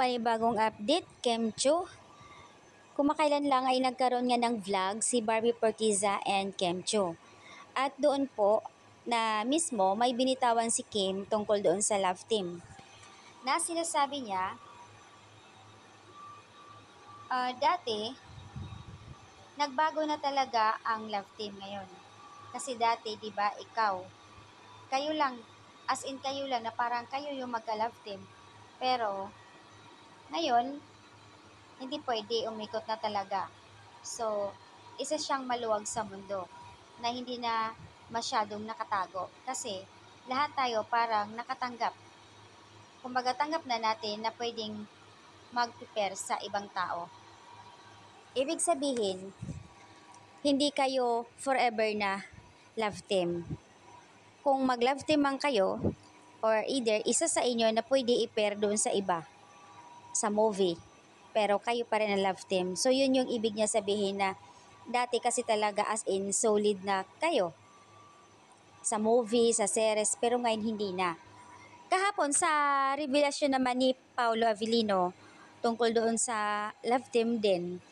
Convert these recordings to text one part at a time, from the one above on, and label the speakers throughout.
Speaker 1: panibagong update, Kemcho. Kumakailan lang ay nagkaroon nga ng vlog si Barbie Portiza and Kemcho. At doon po na mismo may binitawan si Kim tungkol doon sa love team. Na sinasabi niya, dati, nagbago na talaga ang love team ngayon. Kasi dati, di ba, kayo lang, as in kayo lang na parang kayo yung magka-love team. Pero, ngayon, hindi pwede, umikot na talaga. So, isa siyang maluwag sa mundo na hindi na masyadong nakatago. Kasi, lahat tayo parang nakatanggap. Kumbaga, tanggap na natin na pwedeng mag-prepare sa ibang tao. Ibig sabihin, hindi kayo forever na love team. Kung mag-love team man kayo, or either isa sa inyo na pwede i-pair doon sa iba, sa movie, pero kayo pa rin ang love team. So, yun yung ibig niya sabihin na dati kasi talaga as in solid na kayo sa movie, sa series, pero ngayon hindi na. Kahapon sa revelasyon naman ni Paolo Avellino tungkol doon sa love team din,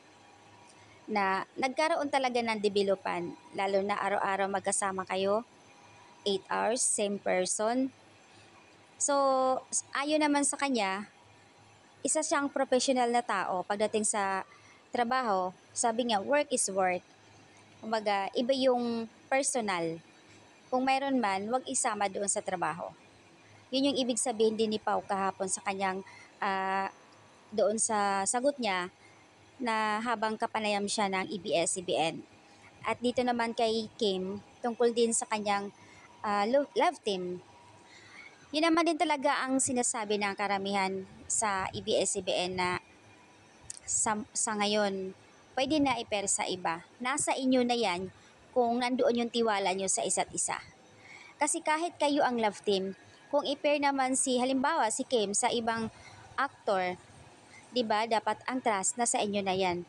Speaker 1: na nagkaroon talaga ng developan, lalo na araw-araw magkasama kayo, 8 hours, same person. So, ayon naman sa kanya, isa siyang professional na tao pagdating sa trabaho. Sabi nga, work is work. Kumbaga, iba yung personal. Kung mayroon man, wag isama doon sa trabaho. Yun yung ibig sabihin din ni Pau kahapon sa kanyang doon sa sagot niya na habang kapanayam siya ng ABS-CBN. At dito naman kay Kim, tungkol din sa kanyang love team. Yun naman din talaga ang sinasabi ng karamihan sa ABS-CBN na sa ngayon, pwede na i-pair sa iba. Nasa inyo na yan kung nandoon yung tiwala nyo sa isa't isa. Kasi kahit kayo ang love team, kung i-pair naman halimbawa si Kim sa ibang actor, 'di ba, dapat ang trust na sa inyo na yan.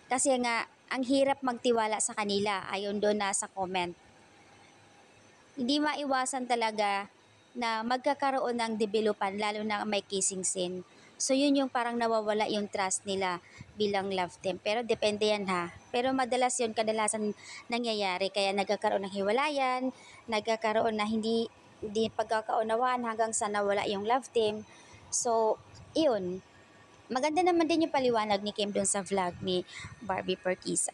Speaker 1: Kasi nga, ang hirap magtiwala sa kanila, ayon doon na sa comment. Hindi maiwasan talaga na magkakaroon ng developan, lalo na may kissing scene. So yun yung parang nawawala yung trust nila bilang love team. Pero depende yan ha. Pero kadalasan nangyayari. Kaya nagkakaroon ng hiwalayan, nagkakaroon na hindi pagkakaunawaan hanggang sa nawala yung love team. So, yun. Maganda naman din yung paliwanag ni Kim dun sa vlog ni Barbie Portiza.